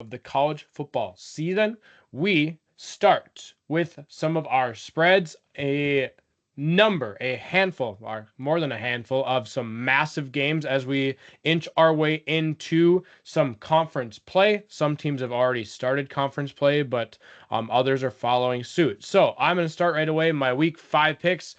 of the college football season. We start with some of our spreads, a handful, or more than a handful, of some massive games as we inch our way into some conference play. Some teams have already started conference play, but others are following suit. So I'm going to start right away. My week 5 picks.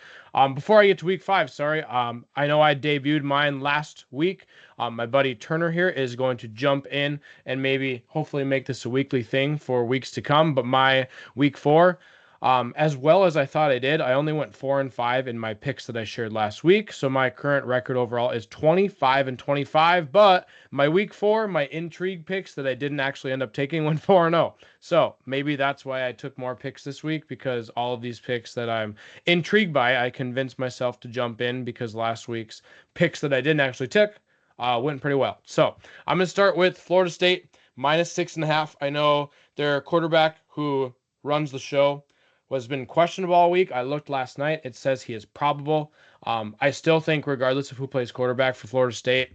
Before I get to week 5, sorry, I know I debuted mine last week. My buddy Turner here is going to jump in and maybe hopefully make this a weekly thing for weeks to come. But my week 4, as well as I thought I did, I only went 4-5 in my picks that I shared last week. So my current record overall is 25-25. But my week 4, my intrigue picks that I didn't actually end up taking, went 4-0. So maybe that's why I took more picks this week, because all of these picks that I'm intrigued by, I convinced myself to jump in, because last week's picks that I didn't actually take went pretty well. So I'm going to start with Florida State -6.5. I know their quarterback who runs the show has been questionable all week. I looked last night. It says he is probable. I still think, regardless of who plays quarterback for Florida State,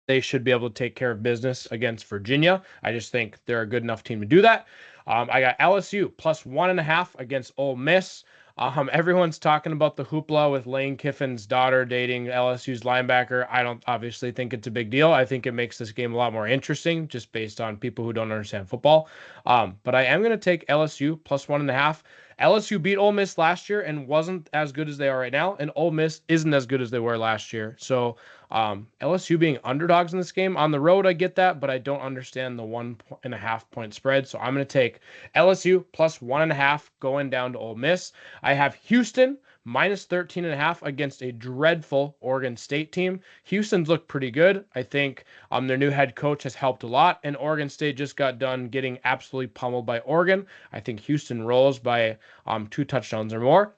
they should be able to take care of business against Virginia. I just think they're a good enough team to do that. I got LSU +1.5 against Ole Miss. Everyone's talking about the hoopla with Lane Kiffin's daughter dating LSU's linebacker. I don't obviously think it's a big deal. I think it makes this game a lot more interesting, just based on people who don't understand football. But I am going to take LSU +1.5. LSU beat Ole Miss last year and wasn't as good as they are right now, and Ole Miss isn't as good as they were last year. So LSU being underdogs in this game on the road, I get that, but I don't understand the 1.5 point spread. So I'm going to take LSU +1.5 going down to Ole Miss. I have Houston -13.5 against a dreadful Oregon State team. Houston's looked pretty good. I think their new head coach has helped a lot, and Oregon State just got done getting absolutely pummeled by Oregon. I think Houston rolls by 2 touchdowns or more.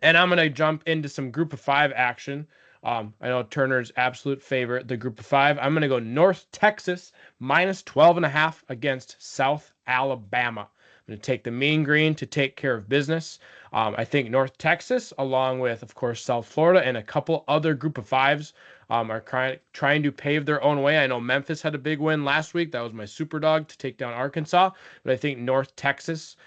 And I'm going to jump into some group of 5 action. I know Turner's absolute favorite, the group of 5. I'm going to go North Texas -12.5 against South Alabama. I'm going to take the Mean Green to take care of business. I think North Texas, along with, of course, South Florida and a couple other group of 5s, are trying to pave their own way. I know Memphis had a big win last week. That was my super dog to take down Arkansas. But I think North Texas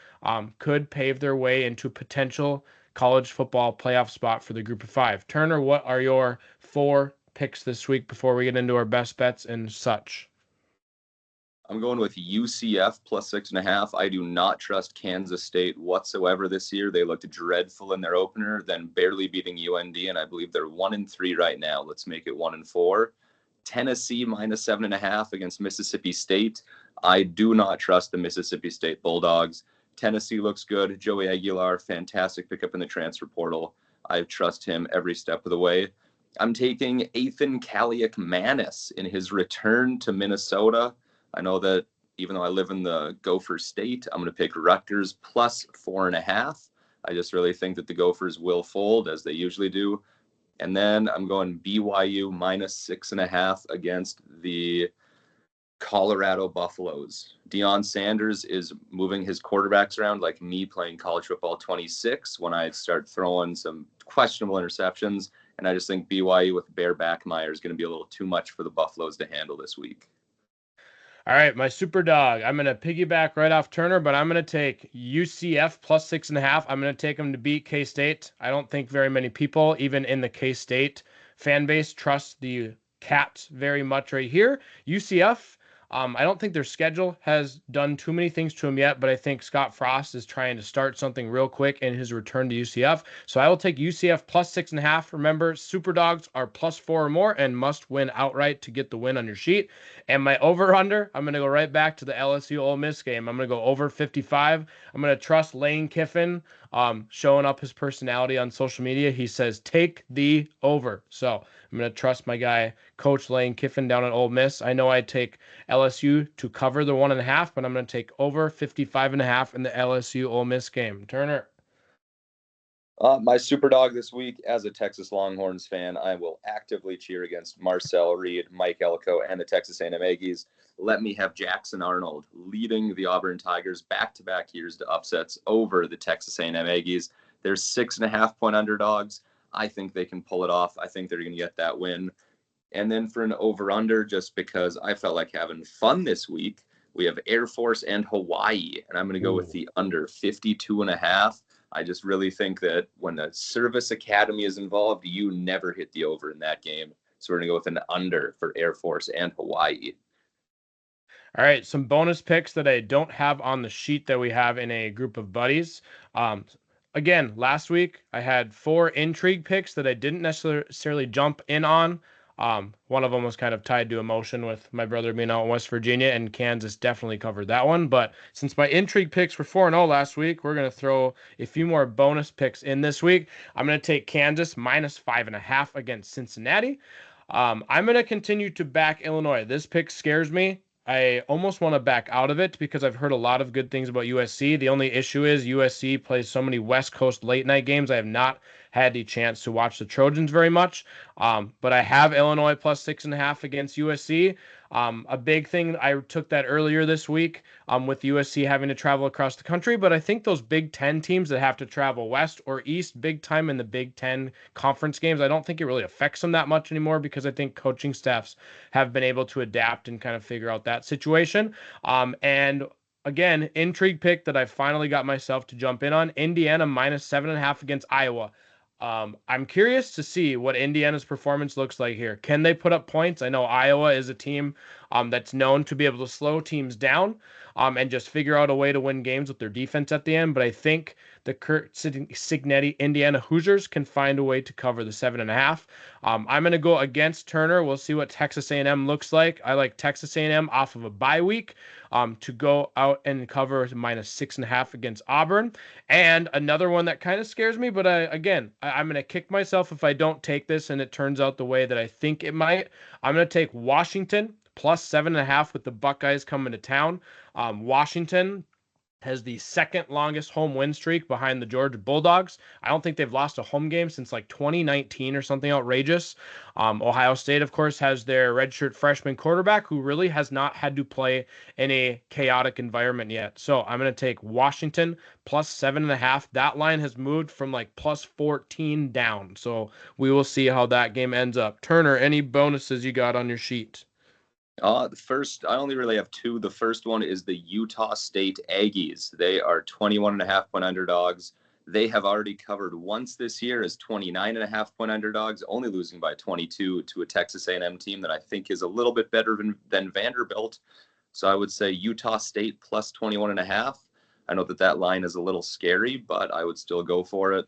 could pave their way into potential college football playoff spot for the group of 5. Turner, what are your 4 picks this week before we get into our best bets and such? I'm going with UCF +6.5. I do not trust Kansas State whatsoever this year. They looked dreadful in their opener, then barely beating UND, and I believe they're 1-3 right now. Let's make it 1-4. Tennessee -7.5 against Mississippi State. I do not trust the Mississippi State Bulldogs. Tennessee looks good. Joey Aguilar, fantastic pickup in the transfer portal. I trust him every step of the way. I'm taking Ethan Kaliak-Manis in his return to Minnesota. I know that even though I live in the Gopher State, I'm going to pick Rutgers +4.5. I just really think that the Gophers will fold, as they usually do. And then I'm going BYU -6.5 against the Colorado Buffaloes. Deion Sanders is moving his quarterbacks around like me playing college football 26 when I start throwing some questionable interceptions. And I just think BYU with Bear Backmeyer is going to be a little too much for the Buffaloes to handle this week. All right, my super dog. I'm going to piggyback right off Turner, but I'm going to take UCF +6.5. I'm going to take them to beat K-State. I don't think very many people, even in the K-State fan base, trust the Cats very much right here. UCF, I don't think their schedule has done too many things to them yet, but I think Scott Frost is trying to start something real quick in his return to UCF. So I will take UCF +6.5. Remember, super dogs are +4 or more and must win outright to get the win on your sheet. And my over-under, I'm going to go right back to the LSU Ole Miss game. I'm going to go over 55. I'm going to trust Lane Kiffin showing up his personality on social media. He says, take the over. So I'm going to trust my guy, Coach Lane Kiffin down at Ole Miss. I know I take LSU to cover the 1.5, but I'm going to take over 55.5 in the LSU Ole Miss game. Turner. My super dog this week, as a Texas Longhorns fan, I will actively cheer against Marcel Reed, Mike Elko, and the Texas A&M Aggies. Let me have Jackson Arnold leading the Auburn Tigers back-to-back years to upsets over the Texas A&M Aggies. They're 6.5-point underdogs. I think they can pull it off. I think they're going to get that win. And then for an over-under, just because I felt like having fun this week, We have Air Force and Hawaii, and I'm going to go with Ooh. the under 52.5. I just really think that when the service academy is involved, you never hit the over in that game. So we're going to go with an under for Air Force and Hawaii. All right, some bonus picks that I don't have on the sheet that we have in a group of buddies. Um, Again, last week I had 4 intrigue picks that I didn't necessarily jump in on. One of them was kind of tied to emotion with my brother being out in West Virginia, and Kansas definitely covered that one. But since my intrigue picks were 4-0 last week, we're going to throw a few more bonus picks in this week. I'm going to take Kansas minus 5.5 against Cincinnati. I'm going to continue to back Illinois. This pick scares me. I almost want to back out of it because I've heard a lot of good things about USC. The only issue is USC plays so many West Coast late night games. I have not had the chance to watch the Trojans very much. But I have Illinois plus 6.5 against USC. A big thing, I took that earlier this week with USC having to travel across the country. But I think those Big Ten teams that have to travel west or east big time in the Big Ten conference games, I don't think it really affects them that much anymore because I think coaching staffs have been able to adapt and kind of figure out that situation. And again, intrigue pick that I finally got myself to jump in on: Indiana minus 7.5 against Iowa. I'm curious to see what Indiana's performance looks like here. Can they put up points? I know Iowa is a team that's known to be able to slow teams down and just figure out a way to win games with their defense at the end. But I think the Kurt Cignetti Indiana Hoosiers can find a way to cover the 7.5. I'm going to go against Turner. We'll see what Texas A&M looks like. I like Texas A&M off of a bye week to go out and cover minus 6.5 against Auburn. And another one that kind of scares me, but I'm going to kick myself if I don't take this and it turns out the way that I think it might. I'm going to take Washington plus 7.5 with the Buckeyes coming to town. Washington has the second longest home win streak behind the Georgia Bulldogs. I don't think they've lost a home game since like 2019 or something outrageous. Ohio State, of course, has their redshirt freshman quarterback who really has not had to play in a chaotic environment yet. So I'm going to take Washington plus 7.5. That line has moved from like plus 14 down. So we will see how that game ends up. Turner, any bonuses you got on your sheet? The first, I only really have 2. The first one is the Utah State Aggies. They are 21.5 point underdogs. They have already covered once this year as 29.5 point underdogs, only losing by 22 to a Texas A&M team that I think is a little bit better than Vanderbilt. So I would say Utah State plus 21.5. I know that line is a little scary, but I would still go for it.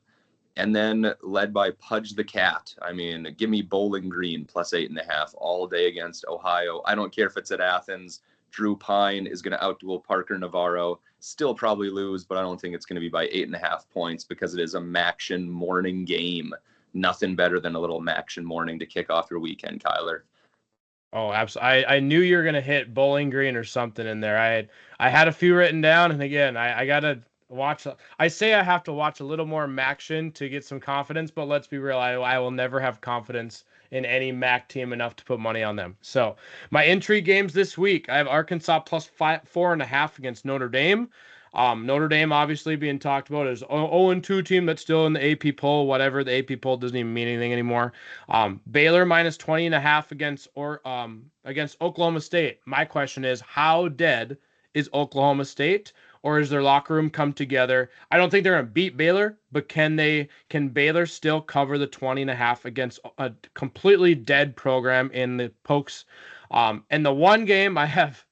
And then led by Pudge the Cat. I mean, give me Bowling Green plus 8.5 all day against Ohio. I don't care if it's at Athens. Drew Pine is going to outduel Parker Navarro. Still probably lose, but I don't think it's going to be by 8.5 points because it is a Maction morning game. Nothing better than a little Maction morning to kick off your weekend, Kyler. Oh, absolutely. I knew you were gonna hit Bowling Green or something in there. I had a few written down, and again, I gotta watch. I say I have to watch a little more Maction to get some confidence, but let's be real. I will never have confidence in any MAC team enough to put money on them. So my intrigue games this week: I have Arkansas plus 4.5 against Notre Dame. Notre Dame obviously being talked about as 0-2 team that's still in the AP poll. Whatever, the AP poll doesn't even mean anything anymore. Baylor minus 20.5 against Oklahoma State. My question is, how dead is Oklahoma State? Or is their locker room come together? I don't think they're gonna beat Baylor, but can Baylor still cover the 20.5 against a completely dead program in the Pokes? And the one game I have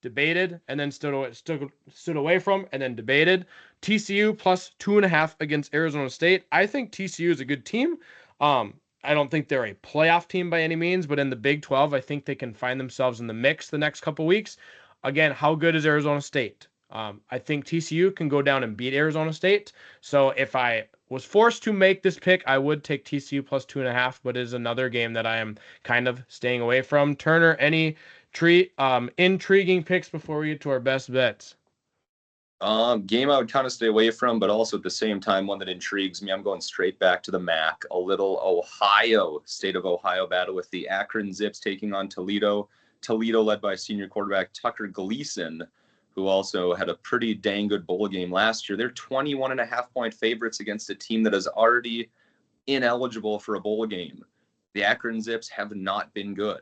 debated and then stood away from and then debated: TCU plus 2.5 against Arizona State. I think TCU is a good team. I don't think they're a playoff team by any means, but in the Big 12, I think they can find themselves in the mix the next couple weeks. Again, how good is Arizona State? I think TCU can go down and beat Arizona State. So if I was forced to make this pick, I would take TCU plus 2.5, but it is another game that I am kind of staying away from. Turner, any intriguing picks before we get to our best bets? Game I would kind of stay away from, but also at the same time, one that intrigues me. I'm going straight back to the MAC. A little Ohio, state of Ohio battle with the Akron Zips taking on Toledo. Toledo led by senior quarterback Tucker Gleason, who also had a pretty dang good bowl game last year. They're 21.5 point favorites against a team that is already ineligible for a bowl game. The Akron Zips have not been good.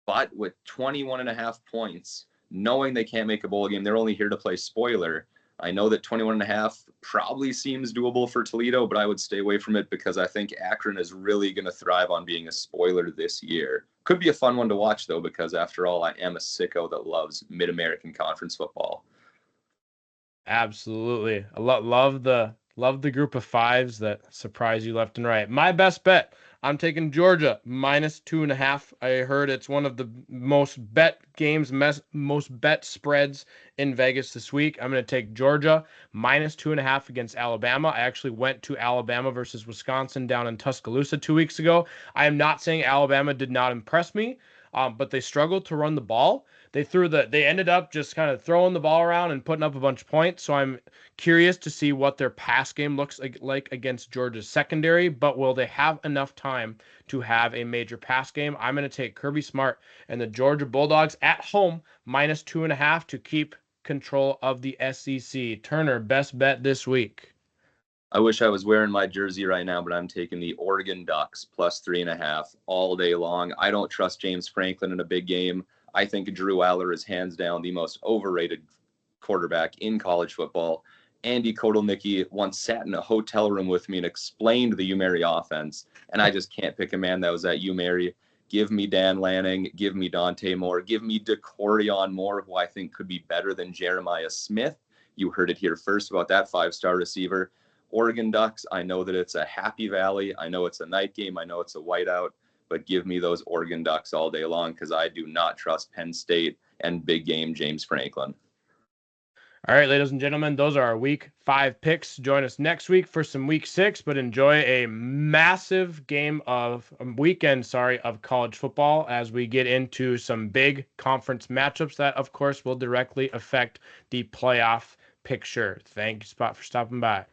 But with 21.5 points, knowing they can't make a bowl game, they're only here to play spoiler. I know that 21.5 probably seems doable for Toledo, but I would stay away from it because I think Akron is really going to thrive on being a spoiler this year. Could be a fun one to watch, though, because after all, I am a sicko that loves Mid American Conference football. Absolutely. I love the group of fives that surprise you left and right. My best bet. I'm taking Georgia -2.5. I heard it's one of the most bet games, most bet spreads in Vegas this week. I'm going to take Georgia -2.5 against Alabama. I actually went to Alabama versus Wisconsin down in Tuscaloosa 2 weeks ago. I am not saying Alabama did not impress me, but they struggled to run the ball. They ended up just kind of throwing the ball around and putting up a bunch of points. So I'm curious to see what their pass game looks like against Georgia's secondary, but will they have enough time to have a major pass game? I'm going to take Kirby Smart and the Georgia Bulldogs at home -2.5 to keep control of the SEC. Turner, best bet this week. I wish I was wearing my jersey right now, but I'm taking the Oregon Ducks +3.5 all day long. I don't trust James Franklin in a big game. I think Drew Aller is hands down the most overrated quarterback in college football. Andy Kotelnicki once sat in a hotel room with me and explained the UMary offense, and I just can't pick a man that was at UMary. Give me Dan Lanning, give me Dante Moore, give me DeCorion Moore, who I think could be better than Jeremiah Smith. You heard it here first about that five-star receiver. Oregon Ducks, I know that it's a Happy Valley. I know it's a night game. I know it's a whiteout, but give me those Oregon Ducks all day long because I do not trust Penn State and big game James Franklin. All right, ladies and gentlemen, those are our week 5 picks. Join us next week for some week 6, but enjoy a massive weekend, of college football as we get into some big conference matchups that, of course, will directly affect the playoff picture. Thank you, Spot, for stopping by.